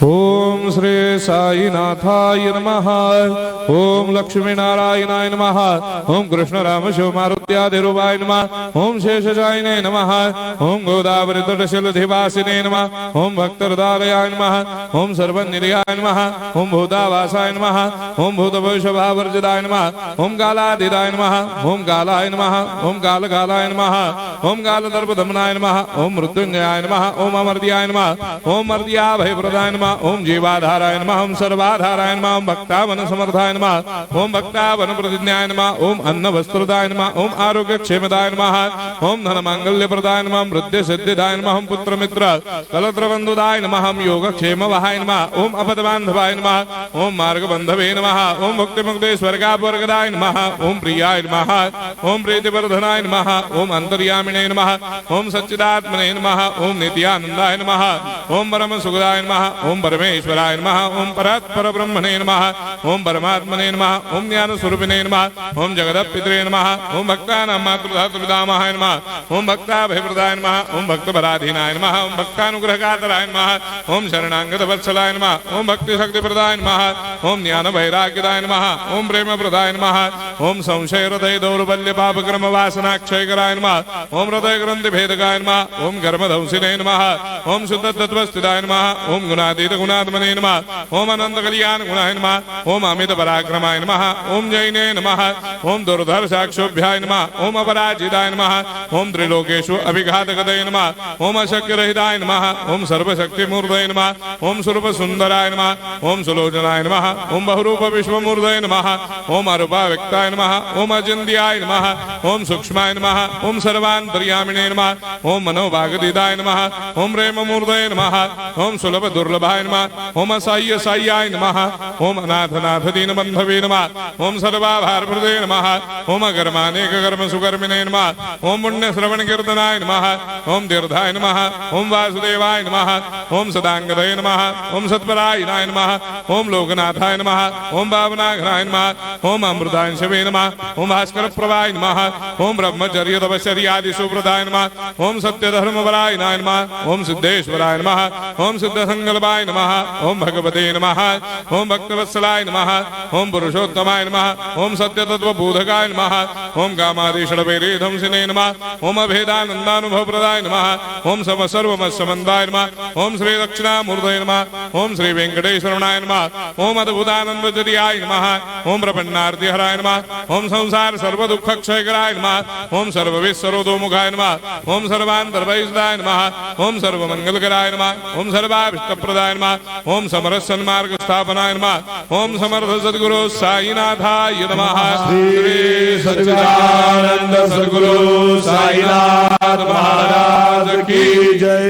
ओम श्री साईनाथाय नमः। ओम लक्ष्मी नारायणाय नमः। ओम कृष्ण राम शिव मारुत्यादिरूपाय नमः। ओम शेषशायिने नमः। ओम गोदावरी तटशिलधिवासिने नमः। ओम भक्तहृदयाय नमः। ओम सर्वनिर्याय नमः। ओम भूतावासाय नमः। ओम भूतभविष्यभावर्जिताय नमः। ओम कालातीताय नमः। ओम कालाय नमः। ओम कालकालाय नमः। ओम कालदर्पदमनाय नमः। ओम मृत्युंजयाय नमः। ओम अमर्त्याय नमः। ओम मर्त्याभयप्रदाय नमः। ओम जीवाधाराय नमः। ओम सर्वाधाराय नमः। ओम भक्तावन समर्थाय नमः। ओम भक्तावन प्रतिज्ञाय नमः। ओम अन्न वस्त्रदाय नमः। ओम आरोग्य क्षेमदाय नमः। ओम धन मांगल्य प्रदाय नमः। वृद्धि सिद्धिदाय नमः। ओम पुत्र मित्र कलत्र बंधुदाय नमः। ओम योग क्षेम वहाय नमः। ओम अपद बांधवाय नमः। ओम मार्ग बंधवे नमः। ओम मुक्ति मुक्ति स्वर्गापवर्गदाय नमः। ओम प्रियाय नमः। ओम प्रीतिवर्धनाय नमः। ओम अंतर्यामिने नमः। ओम सच्चिदात्मने नमः। ओम नित्यानंदाय नमः। ओम परम सुखदाय नमः। ओम परमेश्वराय नमः। ओम परात्पर ब्रह्मणे नमः। ओम परमात्मने नमः। ओम ज्ञान स्वरूपिणे नमः। ओम जगदपितरे नमः। ओम भक्तानां मातृधातुपितामहाय नमः। ओम भक्ताभयप्रदाय नमः। ओम भक्तपराधीनाय नमः। ओम भक्तानुग्रहकातराय नमः। ओम शरणागत वत्सलाय नमः। ओम भक्ति शक्तिप्रदाय नमः। ओम ज्ञान वैराग्यदाय नमः। ओम प्रेम प्रदाय नमः। ओम संशय हृदय दौर्बल्य पाप क्रम वासना क्षयकराय नमः। ओम हृदय ग्रंथि भेदकाय नमः। ओम कर्मधंसिने नमः। ओम शुद्ध तत्वस्थिताय नमः। ओम गुणातीत गुणात्मने नमः। ओम अनंत कल्याण गुणाय नमः। ओम अमित पराक्रमाय नमः। ओम जैने नमः। ओम दुर्धर्षाक्षोभ्याय नमः। ओम अपराजिताय नमः। ओम त्रिलोकेषु अभिघातगतये नमः। ओम अशक्य रहिताय नमः। ओम सर्वशक्तिमूर्तये नमः। ओम स्वरूप सुंदराय नमः। ओम सुलोचनाय नमः। ओम बहुरूप विश्वमूर्तये नमः। ओम अरूपाव्यक्ताय नमः। ओम अचिन्त्याय नमः। ओम सूक्ष्माय नमः। ओम सर्वान्तर्यामिने नमः। ओम मनोभागदिताय नमः। ओम प्रेममूर्तये नमः। ओम सुलभ दुर्लभाय नमः। ओम असाह्य साह्याय नमः। ओम अनाथनाथ दीनबन्धवे नमः। ओम सर्वाभारप्रदे नमः। ओम अकर्मानेक कर्म सुकर्मिणे नमः। ओम पुण्य श्रवण कीर्तनाय नमः। ओम तीर्थाय नमः। ओम वासुदेवाय नमः। ओम सदांगदये नमः। ओम सत्परायणाय नमः। ओम लोकनाथाय नमः। ओम भावनाघ्नाय नमः। ओम अमृतांशवे नमः। ओम भास्कर प्रभाय नमः। ओम ब्रह्मचर्य तपश्चर्यादि सुप्रदाय नमः। ओम सत्यधर्मपरायणाय नमः। ओम सिद्धेश्वराय नमः। ओम सिद्ध संकल्पाय नमः। ओम भगवते नमः। ओम भक्तवत्सलाय नमः। ओम पुरुषोत्तमाय नमः। ओम सत्यतत्वबोधकाय नमः। ओम कामादिषडवैरेधंसिने नमः। ओम अभेदानन्दानुभवप्रदाय नमः। ओम सर्वमस्समन्दाय नमः। ओम श्री दक्षिणामूर्तये नमः। ओम श्री वेंकटेश्वरनाय नमः। ओम अद्भुतानन्दचर्याय नमः। ओम प्रपन्नार्तिहराय नमः। ओम संसार सर्वदुःखक्षयकराय नमः। ओम सर्वविश्वरोधोमुखाय नमः। ओम सर्वान्तर्भयिताय नमः। ओम सर्वमंगलकराय नमः। ओम सर्वाभीष्टप्रदाय नमः। ओम समरस सन्मार्ग स्थापनाय नमः। ओम समर्थ सद्गुरु साईनाथाय नमः। श्री सच्चिदानंद सद्गुरु साईनाथ महाराज की जय।